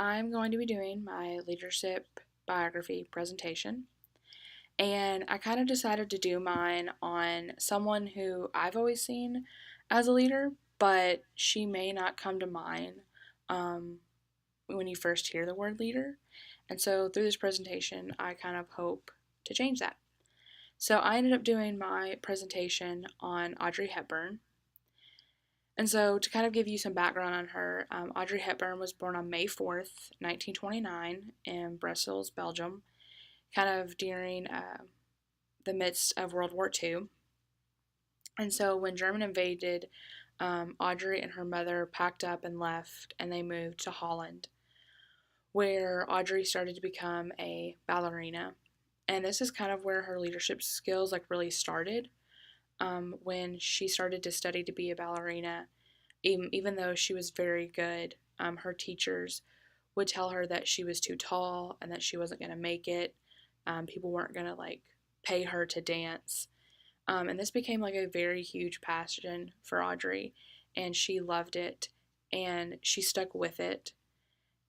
I'm going to be doing my leadership biography presentation, and I kind of decided to do mine on someone who I've always seen as a leader, but she may not come to mind um, when you first hear the word leader. And so through this presentation, I kind of hope to change that. So I ended up doing my presentation on Audrey Hepburn. And so, to kind of give you some background on her, Audrey Hepburn was born on May 4th, 1929, in Brussels, Belgium, kind of during the midst of World War II. And so, when German invaded, Audrey and her mother packed up and left, and they moved to Holland, where Audrey started to become a ballerina. And this is kind of where her leadership skills really started. When she started to study to be a ballerina, even though she was very good, her teachers would tell her that she was too tall and that she wasn't going to make it. People weren't going to pay her to dance. And this became a very huge passion for Audrey, and she loved it, and she stuck with it,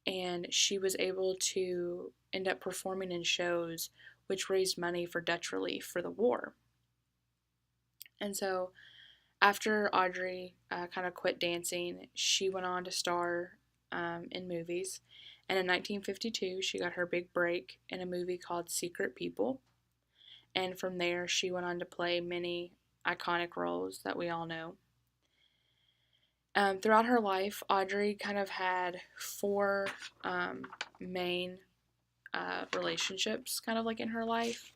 and she was able to end up performing in shows which raised money for Dutch relief for the war. And so after Audrey kind of quit dancing, she went on to star in movies. And in 1952, she got her big break in a movie called Secret People. And from there, she went on to play many iconic roles that we all know. Throughout her life, Audrey kind of had four main relationships in her life.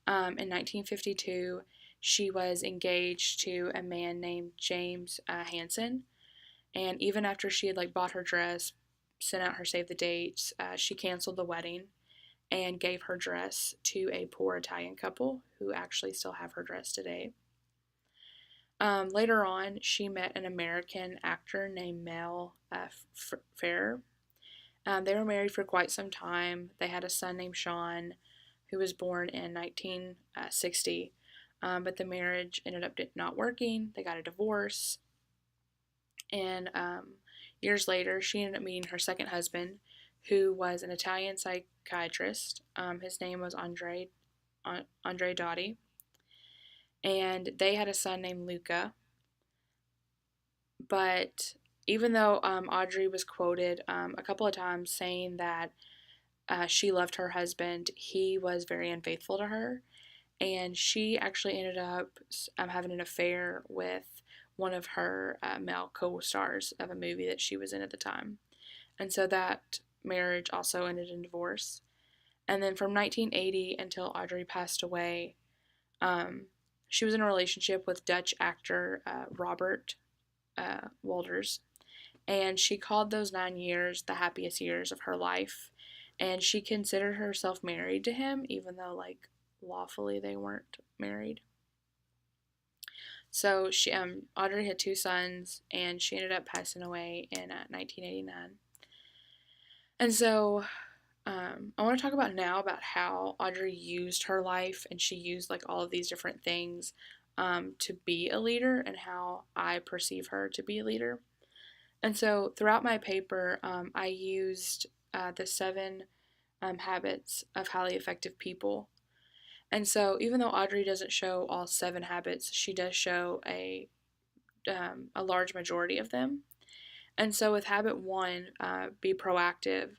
In 1952, she was engaged to a man named James Hansen, and even after she had bought her dress, sent out her save the dates, she canceled the wedding and gave her dress to a poor Italian couple who actually still have her dress today. Later on, she met an American actor named Mel Ferrer. They were married for quite some time. They had a son named Sean, who was born in 1960. But the marriage ended up not working. They got a divorce. And years later, she ended up meeting her second husband, who was an Italian psychiatrist. His name was Andre Dotti. And they had a son named Luca. But even though Audrey was quoted a couple of times saying that she loved her husband, he was very unfaithful to her. And she actually ended up having an affair with one of her male co-stars of a movie that she was in at the time. And so that marriage also ended in divorce. And then from 1980 until Audrey passed away, she was in a relationship with Dutch actor Robert Wolders. And she called those 9 years the happiest years of her life. And she considered herself married to him, even though, lawfully they weren't married. So Audrey had two sons, and she ended up passing away in 1989. And so I want to talk about now about how Audrey used her life, and she used all of these different things to be a leader, and how I perceive her to be a leader. And so throughout my paper, I used the 7 habits of highly effective people. And so, even though Audrey doesn't show all 7 habits, she does show a large majority of them. And so, with habit 1, be proactive.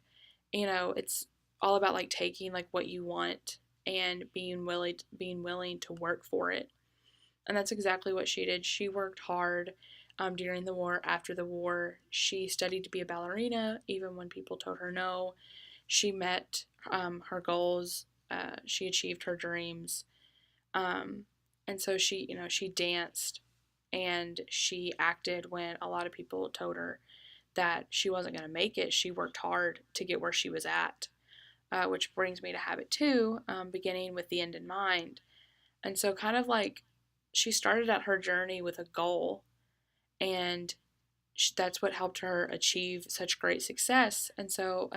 It's all about taking what you want and being willing to work for it. And that's exactly what she did. She worked hard during the war, after the war. She studied to be a ballerina, even when people told her no. She met her goals. She achieved her dreams. And so she danced and she acted when a lot of people told her that she wasn't going to make it. She worked hard to get where she was at, which brings me to habit 2, beginning with the end in mind. And so she started out her journey with a goal, and that's what helped her achieve such great success. And so,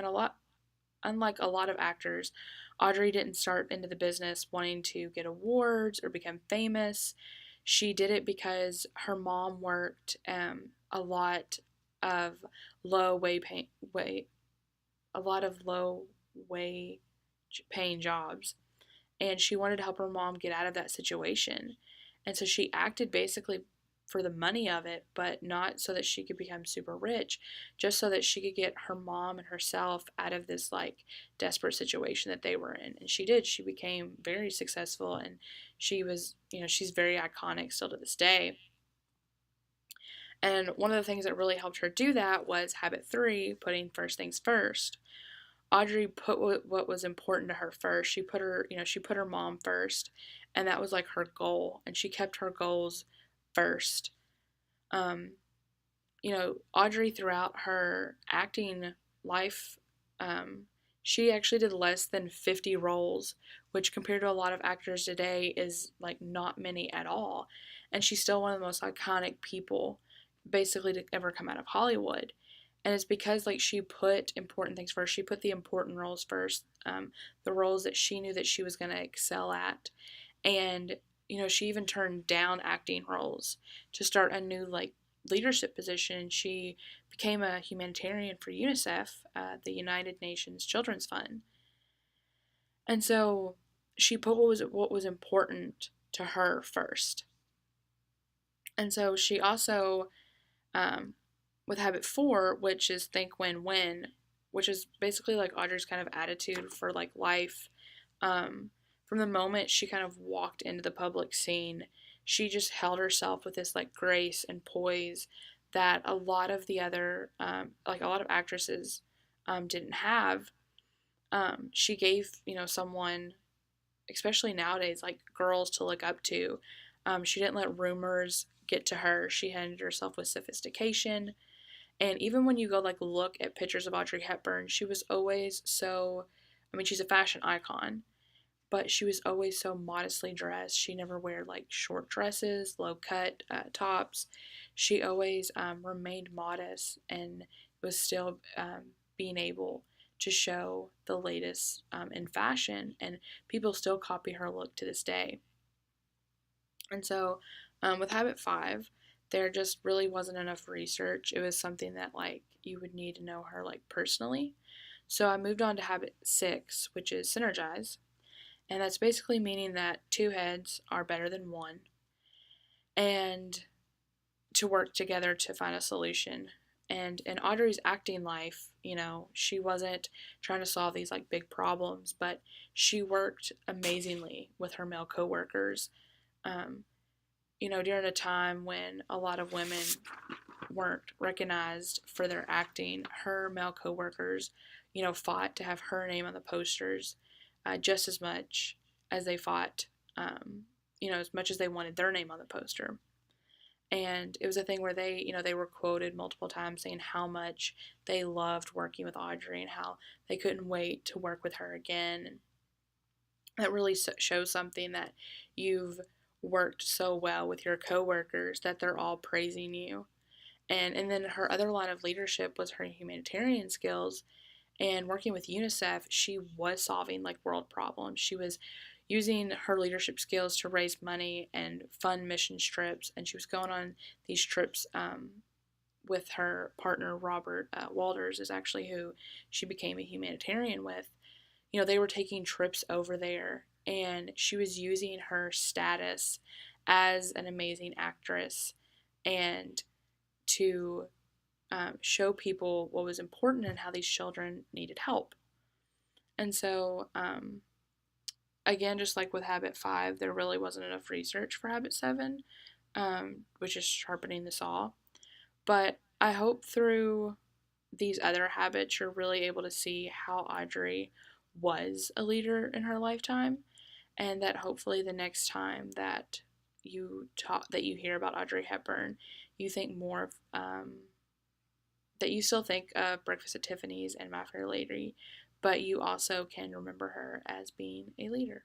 unlike a lot of actors, Audrey didn't start into the business wanting to get awards or become famous. She did it because her mom worked a lot of low a lot of low wage paying jobs, and she wanted to help her mom get out of that situation. And so she acted basically for the money of it, but not so that she could become super rich, just so that she could get her mom and herself out of this like desperate situation that they were in. And she did. She became very successful, and she was, she's very iconic still to this day. And one of the things that really helped her do that was habit 3, putting first things first. Audrey put what was important to her first. She put her mom first, and that was like her goal, and she kept her goals first. Um, Audrey throughout her acting life, she actually did less than 50 roles, which compared to a lot of actors today is like not many at all. And she's still one of the most iconic people basically to ever come out of Hollywood. And it's because like she put important things first. She put the important roles first, the roles that she knew that she was going to excel at. And she even turned down acting roles to start a new like leadership position. She became a humanitarian for UNICEF, the United Nations Children's Fund. And so she put what was important to her first. And so she also, with habit 4, which is think win win, which is basically like Audrey's kind of attitude for like life. From the moment she kind of walked into the public scene, she just held herself with this like grace and poise that a lot of the other, like a lot of actresses, didn't have. She gave, someone, especially nowadays, like girls to look up to. She didn't let rumors get to her. She handled herself with sophistication. And even when you go like look at pictures of Audrey Hepburn, she was always so, she's a fashion icon, but she was always so modestly dressed. She never wore like short dresses, low cut tops. She always remained modest and was still being able to show the latest in fashion, and people still copy her look to this day. And so with habit 5, there just really wasn't enough research. It was something that like you would need to know her like personally. So I moved on to habit 6, which is synergize. And that's basically meaning that 2 heads are better than 1, and to work together to find a solution. And in Audrey's acting life, she wasn't trying to solve these like big problems, but she worked amazingly with her male coworkers. During a time when a lot of women weren't recognized for their acting, her male coworkers, fought to have her name on the posters just as much as they fought, as much as they wanted their name on the poster. And it was a thing where they were quoted multiple times saying how much they loved working with Audrey and how they couldn't wait to work with her again. And that really shows something, that you've worked so well with your coworkers that they're all praising you. And then her other line of leadership was her humanitarian skills. And working with UNICEF, she was solving like world problems. She was using her leadership skills to raise money and fund mission trips. And she was going on these trips with her partner, Robert Walters, is actually who she became a humanitarian with. They were taking trips over there, and she was using her status as an amazing actress and to show people what was important and how these children needed help. And so, again, just like with habit 5, there really wasn't enough research for habit 7, which is sharpening the saw. But I hope through these other habits, you're really able to see how Audrey was a leader in her lifetime, and that hopefully the next time that you hear about Audrey Hepburn, you think more of that you still think of Breakfast at Tiffany's and My Fair Lady, but you also can remember her as being a leader.